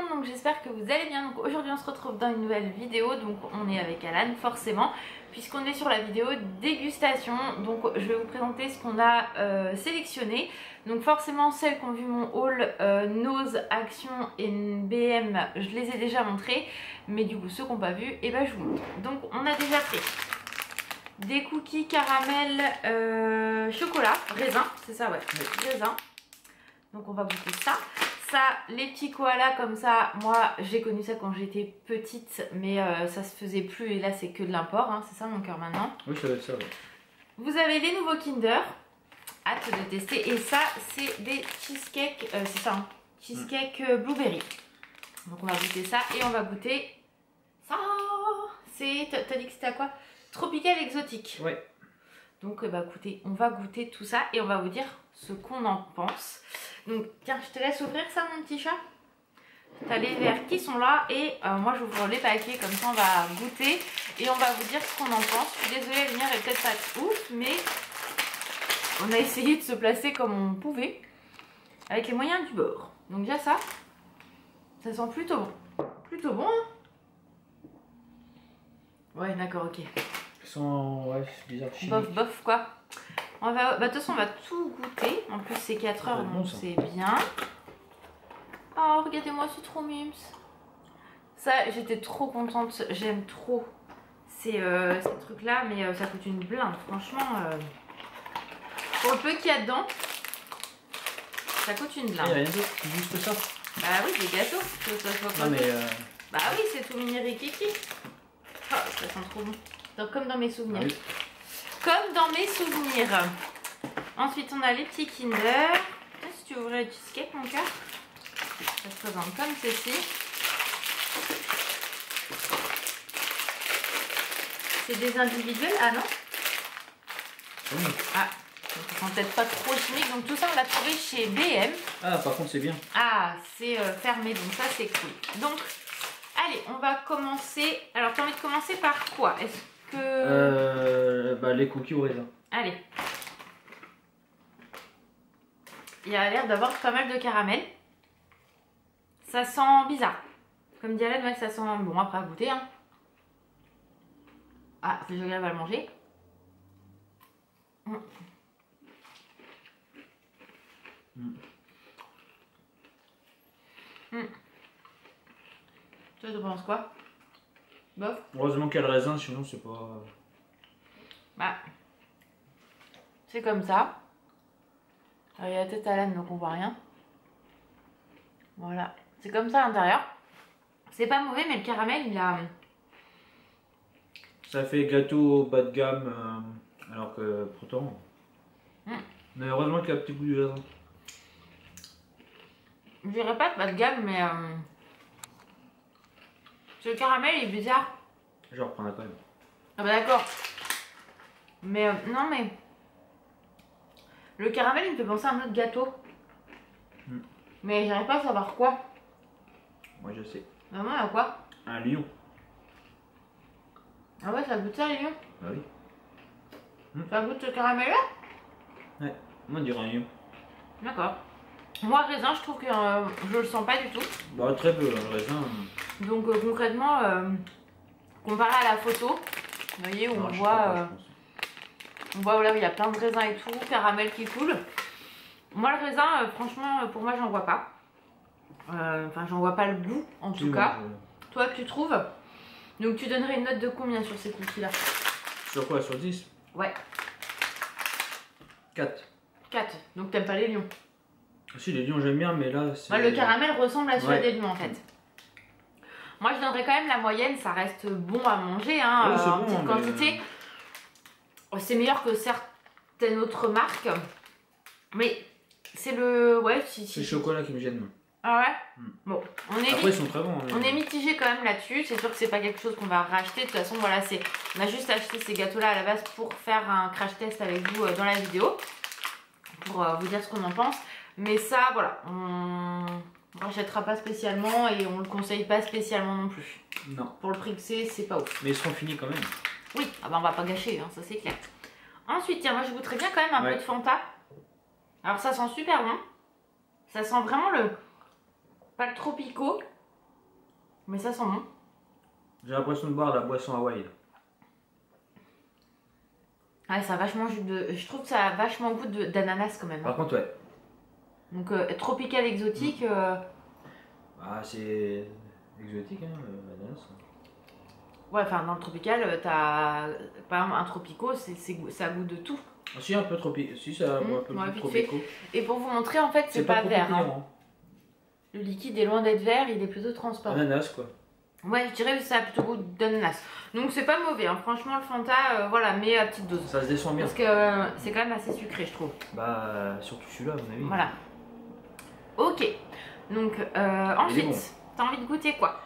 monde, donc j'espère que vous allez bien. Donc aujourd'hui on se retrouve dans une nouvelle vidéo, donc on est avec Alan forcément, puisqu'on est sur la vidéo dégustation. Donc je vais vous présenter ce qu'on a sélectionné. Donc forcément celles qui ont vu mon haul Nose, Action et BM, je les ai déjà montrés, mais du coup ceux qui n'ont pas vu, et ben je vous montre. Donc on a déjà fait des cookies caramel chocolat, raisin, c'est ça ouais, raisin. Donc on va goûter ça. Ça, les petits koalas comme ça, moi j'ai connu ça quand j'étais petite, mais ça se faisait plus et là c'est que de l'import, hein. C'est ça mon cœur maintenant. Oui, ça va être ça. Ouais. Vous avez les nouveaux Kinder, hâte de tester. Et ça c'est des cheesecake, c'est ça, hein, cheesecake blueberry. Donc on va goûter ça et on va goûter ça. C'est, t'as dit que c'était à quoi? Tropical exotique. Ouais. Donc bah écoutez, on va goûter tout ça et on va vous dire ce qu'on en pense. Donc tiens, je te laisse ouvrir ça mon petit chat. T'as les verres qui sont là et moi j'ouvre les paquets, comme ça on va goûter et on va vous dire ce qu'on en pense. Je suis désolée, la lumière est peut-être pas ouf, mais on a essayé de se placer comme on pouvait avec les moyens du bord. Donc déjà ça sent plutôt bon. Plutôt bon hein. Ouais d'accord, ok. Ils sont... ouais, c'est bizarre. Bof bof quoi. On va, bah, de toute façon on va tout goûter. En plus c'est 4 heures donc c'est bien. Oh regardez-moi, c'est trop mimes. Ça j'étais trop contente. J'aime trop ces trucs là. Mais ça coûte une blinde. Franchement pour le peu qu'il y a dedans, ça coûte une blinde. Il n'y a rien d'autre, c'est juste ça. Bah oui, des gâteaux. Non mais bah oui, c'est tout mini rikiki. Oh, ça sent trop bon. Donc, comme dans mes souvenirs. Ah oui. Comme dans mes souvenirs. Ensuite, on a les petits Kinder. Si tu ouvrais le cheesecake, mon cœur. Ça se présente comme ceci. C'est des individuels. Ah non? oui. Ah, donc ils sont peut-être pas trop chimiques. Donc tout ça, on l'a trouvé chez BM. Ah, par contre, c'est bien. Ah, c'est fermé. Donc ça, c'est cool. Donc, allez, on va commencer. Alors, tu as envie de commencer par quoi? Est-ce que... bah, les cookies au raisin. Allez. Il y a l'air d'avoir pas mal de caramel. Ça sent bizarre. Comme dit Alan, ouais, ça sent bon après à goûter. Hein. Ah, c'est agréable à le manger. Toi, tu penses quoi? Bof. Heureusement qu'il y a le raisin, sinon c'est pas... Bah, c'est comme ça. Alors, il y a la tête à l'âne, donc on voit rien. Voilà, c'est comme ça à l'intérieur. C'est pas mauvais, mais le caramel, il a... Ça fait gâteau bas de gamme, alors que pourtant... Mais heureusement qu'il y a un petit goût du raisin. Je dirais pas bas de gamme, mais... Le caramel, il est bizarre. Je reprends quand même. Ah bah d'accord. Mais non mais... Le caramel, il me fait penser à un autre gâteau. Mais j'arrive pas à savoir quoi. Moi je sais. Maman, il y a quoi? Un lion. Ah ouais, ça goûte ça, les lions? Bah oui. Ça goûte ce caramel là? Ouais, moi on dirait un lion. D'accord. Moi, raisin, je trouve que je le sens pas du tout. Bah très peu, le raisin. Donc concrètement, comparé à la photo, vous voyez où on voit... on voit là, il y a plein de raisins et tout, caramel qui coule. Moi le raisin, franchement, pour moi j'en vois pas. Enfin j'en vois pas le goût en tout cas. Toi tu trouves? Donc tu donnerais une note de combien sur ces cookies là? Sur quoi? Sur 10? Ouais. 4. 4. Donc t'aimes pas les lions? Si, les lions j'aime bien, mais là c'est... Ouais, le caramel ressemble à celui des lions en fait. Moi je donnerais quand même la moyenne, ça reste bon à manger hein, ouais, en bon, petite quantité. C'est meilleur que certaines autres marques. Mais c'est le... Ouais, c'est le chocolat qui me gêne. Ah ouais. Bon, après ils sont très bons. On est mitigé quand même là-dessus. C'est sûr que c'est pas quelque chose qu'on va racheter. De toute façon, voilà, on a juste acheté ces gâteaux-là à la base pour faire un crash test avec vous dans la vidéo. Pour vous dire ce qu'on en pense. Mais ça, voilà, on rachètera pas spécialement et on le conseille pas spécialement non plus. Non. Pour le prix que c'est pas ouf. Mais ils seront finis quand même. Oui, ah bah on va pas gâcher, hein, ça c'est clair. Ensuite, tiens, moi je goûterais bien quand même un peu de Fanta. Alors ça sent super bon. Ça sent vraiment le... Pas le tropico, Mais ça sent bon. J'ai l'impression de boire de la boisson Hawaï. Ouais, ça a vachement je trouve que ça a vachement goût d'ananas quand même. Par contre, ouais. Donc tropical exotique. Ah, c'est exotique, hein, l'ananas. Ouais, enfin dans le tropical, t'as par exemple un tropico, ça a goût de tout. Ah, si, un peu tropical. Si, ça a un peu ouais, plus tropico. Et pour vous montrer, en fait, c'est pas vert. Hein. Le liquide est loin d'être vert, il est plutôt transparent. Ananas, quoi. Ouais, je dirais que ça a plutôt goût d'ananas. Donc c'est pas mauvais, hein. Franchement le Fanta, voilà, mais à petite dose. Ça se descend bien. Parce que c'est quand même assez sucré, je trouve. Bah, surtout celui-là, à mon avis. Voilà. Ok. Donc ensuite, t'as envie de goûter quoi?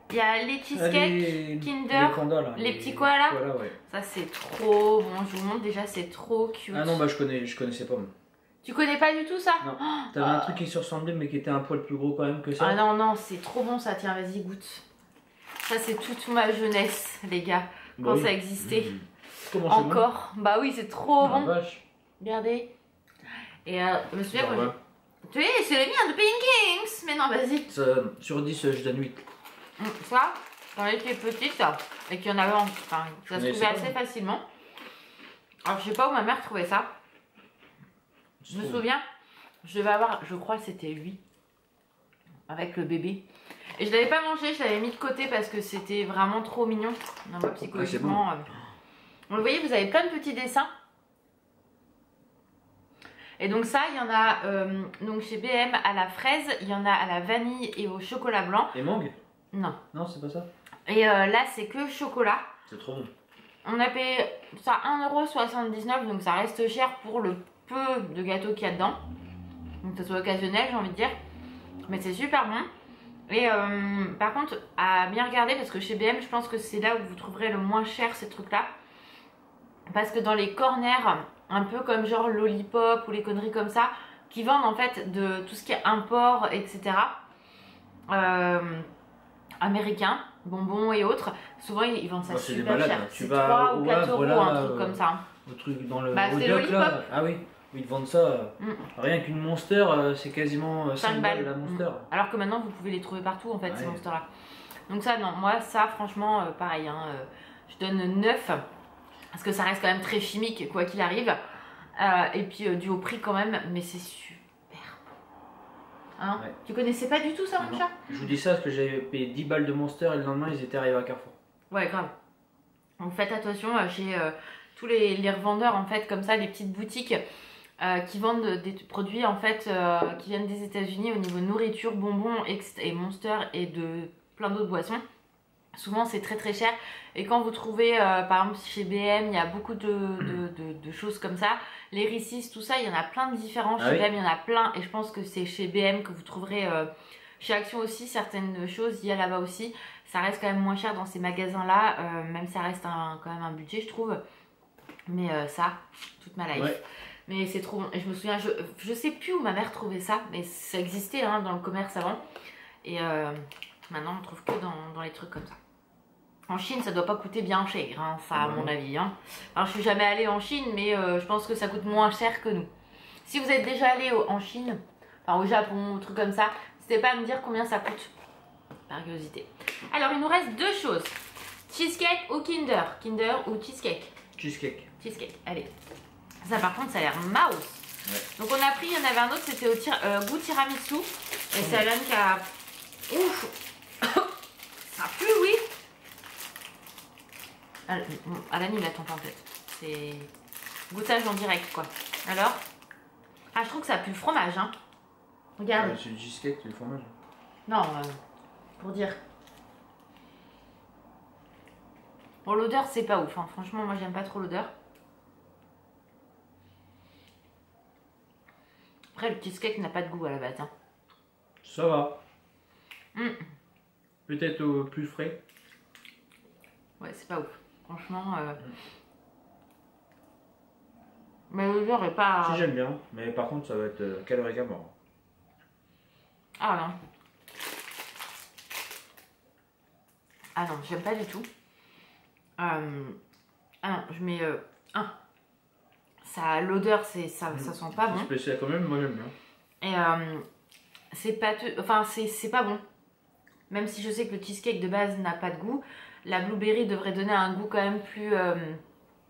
Il y a les cheesecake, Kinder, les petits koalas. Ouais. Ça c'est trop bon, je vous montre déjà, c'est trop cute. Ah non, bah je connaissais pas moi. Tu connais pas du tout ça? Non. T'avais un truc qui se ressemblait mais qui était un poil plus gros quand même que ça. Ah non, non, c'est trop bon ça, tiens, vas-y, goûte. Ça c'est toute ma jeunesse, les gars, quand ça existait. Comment encore bon? Bah oui, c'est trop bon. Vache. Regardez. Et je me souviens quand tu sais, c'est le mien de Pinkings. Mais non, vas-y. Sur 10, je donne 8. Ça, quand j'étais petite, et qu'il y en avait, enfin, ça se trouvait assez facilement. Alors, je sais pas où ma mère trouvait ça. Je me souviens, je devais avoir, je crois que c'était 8. Avec le bébé. Et je l'avais pas mangé, je l'avais mis de côté parce que c'était vraiment trop mignon. Non, moi, psychologiquement. Bon. Vous voyez, vous avez plein de petits dessins. Et donc ça, il y en a donc chez BM à la fraise, il y en a à la vanille et au chocolat blanc. Et mangue? Non. Non, c'est pas ça. Et là, c'est que chocolat. C'est trop bon. On a payé ça 1,79 €, donc ça reste cher pour le peu de gâteau qu'il y a dedans. Donc que ce soit occasionnel, j'ai envie de dire. Mais c'est super bon. Et par contre, à bien regarder, parce que chez BM, je pense que c'est là où vous trouverez le moins cher ces trucs-là. Parce que dans les corners, un peu comme genre Lollipop ou les conneries comme ça, qui vendent en fait de tout ce qui est import, etc. Américains, bonbons et autres, souvent ils vendent ça super cher. Tu vas 3 ou 4 € un truc comme ça. Le truc dans le c'est Lollipop là. Ah oui, ils vendent ça. Rien qu'une Monster, c'est quasiment 5 balles la Monster. Alors que maintenant vous pouvez les trouver partout en fait, ces Monsters là. Donc ça non, moi ça franchement pareil, hein, je donne 9. Parce que ça reste quand même très chimique quoi qu'il arrive. Et puis du haut prix quand même, mais c'est super bon. Hein, tu connaissais pas du tout ça, mon chat? Je vous dis ça parce que j'avais payé 10 balles de Monster et le lendemain ils étaient arrivés à Carrefour. Ouais, grave. Donc faites attention chez tous les revendeurs en fait, comme ça, les petites boutiques qui vendent des produits en fait qui viennent des États-Unis au niveau nourriture, bonbons et Monster et de plein d'autres boissons. Souvent c'est très très cher et quand vous trouvez par exemple chez BM il y a beaucoup de choses comme ça, les Reese's, tout ça, il y en a plein de différents. Chez BM il y en a plein et je pense que c'est chez BM que vous trouverez chez Action aussi certaines choses, il y a là-bas aussi. Ça reste quand même moins cher dans ces magasins là, même ça reste quand même un budget je trouve. Mais ça, toute ma life. Mais c'est trop bon. Et je me souviens, je sais plus où ma mère trouvait ça, mais ça existait hein, dans le commerce avant. Et maintenant on trouve que dans les trucs comme ça. En Chine, ça doit pas coûter bien cher, hein, ça à mon avis. Hein. Alors je suis jamais allée en Chine, mais je pense que ça coûte moins cher que nous. Si vous êtes déjà allé en Chine, enfin au Japon, ou truc comme ça, n'hésitez pas à me dire combien ça coûte, par curiosité. Alors il nous reste deux choses, cheesecake ou Kinder, Kinder ou cheesecake. Cheesecake. Cheesecake, allez. Ça par contre, ça a l'air mouse. Donc on a pris, il y en avait un autre, c'était au goût tiramisu. Et c'est Alan qui a... Ouf. Ça pue, oui. Alan il attend pas en fait. C'est goûtage en direct quoi. Alors, ah je trouve que ça pue le fromage hein. Regarde. C'est du cheesecake, c'est du fromage. Non, pour dire. Bon l'odeur c'est pas ouf hein. Franchement moi j'aime pas trop l'odeur. Après le cheesecake n'a pas de goût à la base hein. Ça va. Peut-être plus frais. Ouais c'est pas ouf. Franchement, mais l'odeur est pas... Si j'aime bien, mais par contre ça va être calorique à mort. Ah non. Ah non, j'aime pas du tout. Ah non, je mets 1. Ça, l'odeur, ça sent pas bon. C'est spécial quand même, moi j'aime bien. Et c'est pâteux, enfin c'est pas bon. Même si je sais que le cheesecake de base n'a pas de goût, la blueberry devrait donner un goût quand même plus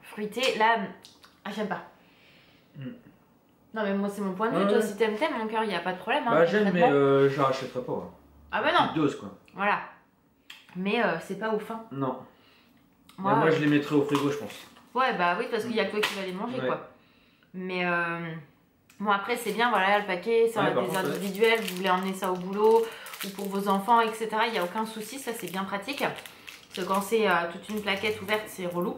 fruité. Là, j'aime pas. Non mais moi c'est mon point de vue, toi si t'aimes mon cœur, il n'y a pas de problème. Hein, bah j'aime mais je rachèterai pas. Hein. Ah bah non. Petite dose quoi. Voilà. Mais c'est pas ouf. Hein. Non. Moi, moi je les mettrais au frigo je pense. Ouais bah oui parce qu'il y a que toi qui vas les manger quoi. Mais bon après c'est bien, voilà le paquet, ça va des individuels, vous voulez emmener ça au boulot ou pour vos enfants etc. Il n'y a aucun souci, ça c'est bien pratique. Parce que quand c'est toute une plaquette ouverte c'est relou.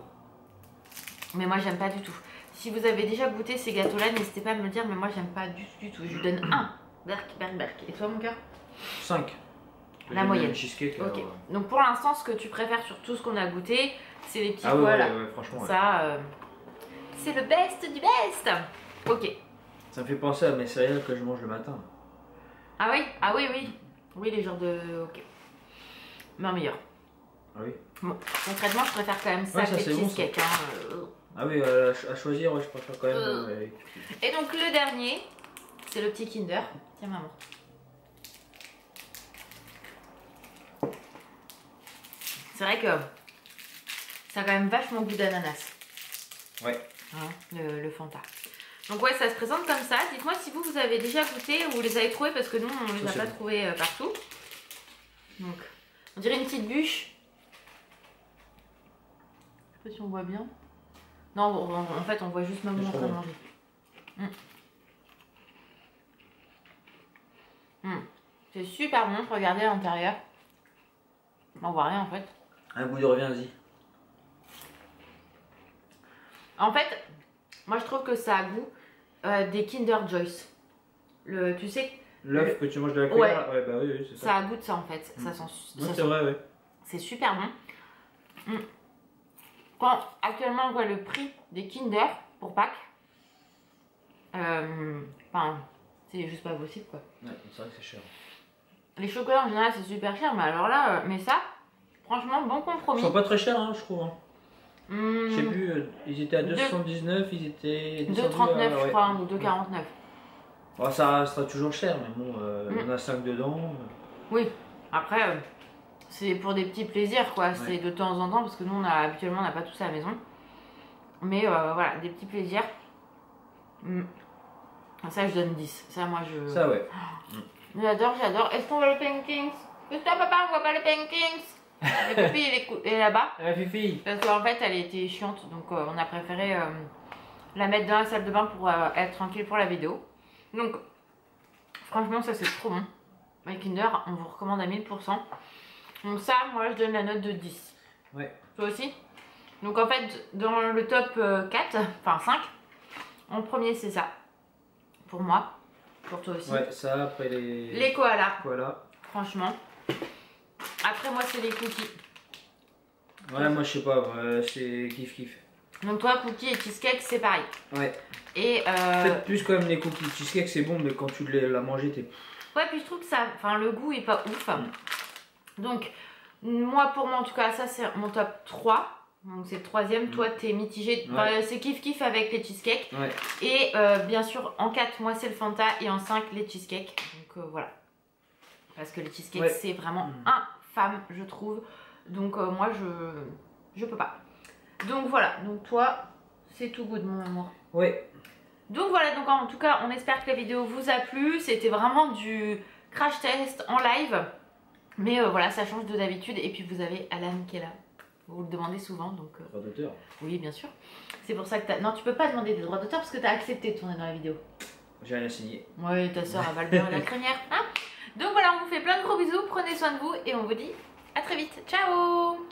Mais moi j'aime pas du tout. Si vous avez déjà goûté ces gâteaux là, n'hésitez pas à me le dire, mais moi j'aime pas du tout. Je lui donne 1. Berk. Et toi mon cœur? 5. La moyenne. Cheesecake, ok. Donc pour l'instant ce que tu préfères sur tout ce qu'on a goûté, c'est les petits pois là. Ouais, franchement. Ça, c'est le best du best. Ok. Ça me fait penser à mes céréales que je mange le matin. Ah oui? Ah oui. Oui les genres de... Ok. Mais meilleur. Ah oui. Bon, concrètement je préfère quand même ça que les cheesecake. Bon, ah oui, à choisir, je préfère quand même. Et donc le dernier, c'est le petit Kinder. Tiens maman. C'est vrai que ça a quand même vachement goût d'ananas. Ouais. Hein, le Fanta. Donc ouais, ça se présente comme ça. Dites-moi si vous avez déjà goûté ou vous les avez trouvés parce que nous, on les a pas trouvés partout. Donc, on dirait une petite bûche. Je sais pas si on voit bien. Non, en fait, on voit juste maman en train de manger. C'est super bon. Regardez à l'intérieur. On voit rien en fait. Un goût de reviens-y. En fait, moi je trouve que ça a goût des Kinder Joyce. Tu sais. L'œuf que tu manges de la cuillère. Ouais, bah oui, c'est ça. Ça a goût de ça en fait. Ça sent. C'est vrai, ouais. C'est super bon. Quand actuellement on voit le prix des Kinder pour Pâques, enfin, c'est juste pas possible quoi. Ouais, c'est vrai que c'est cher. Les chocolats en général c'est super cher, mais alors là, mais ça, franchement, bon compromis. Ils sont pas très chers, hein, je trouve. Hein. Je sais plus, ils étaient à 2,79, ils étaient 2,39 je crois, ou 2,49. Bon, ça restera toujours cher, mais bon, il y en a 5 dedans. Oui, après, c'est pour des petits plaisirs quoi, c'est de temps en temps, parce que nous habituellement on n'a pas tout ça à la maison. Mais voilà, des petits plaisirs. Ça je donne 10, ça moi je... Ça ouais. J'adore. Est-ce qu'on voit le paintings? Est-ce que papa on voit pas le paintings? Le papy il est là-bas. La fifi. Parce qu'en fait elle était chiante, donc on a préféré la mettre dans la salle de bain pour être tranquille pour la vidéo. Donc franchement ça c'est trop bon. My Kinder, on vous recommande à 1000%. Donc ça, moi je donne la note de 10. Ouais. Toi aussi? Donc en fait, dans le top 4, enfin 5, en premier c'est ça. Pour moi. Pour toi aussi. Ouais, ça, après les koalas. Voilà. Franchement. Après moi c'est les cookies. Ouais, moi je sais pas, c'est kiff. Donc toi, cookies et cheesecake, c'est pareil. Ouais. Et peut-être plus quand même les cookies. Cheesecake c'est bon, mais quand tu l'as mangé, t'es... Ouais, puis je trouve que ça, enfin le goût est pas ouf. Donc pour moi en tout cas, ça c'est mon top 3. Donc c'est le troisième, toi t'es mitigé. Ouais. C'est kiff avec les cheesecakes. Ouais. Et bien sûr en 4, moi c'est le Fanta. Et en 5, les cheesecakes. Donc voilà. Parce que les cheesecakes c'est vraiment infâme, je trouve. Donc moi je peux pas. Donc voilà, donc toi c'est tout good mon amour. Ouais. Donc voilà, donc en tout cas on espère que la vidéo vous a plu. C'était vraiment du crash test en live. Mais voilà, ça change de d'habitude. Et puis vous avez Alan qui est là. Vous le demandez souvent donc... Droit d'auteur. Oui bien sûr. C'est pour ça que t'as... Non, tu peux pas demander des droits d'auteur parce que t'as accepté de tourner dans la vidéo. J'ai rien signé. Oui, ta soeur avale bien la crinière. Hein. Donc voilà, on vous fait plein de gros bisous. Prenez soin de vous et on vous dit à très vite. Ciao.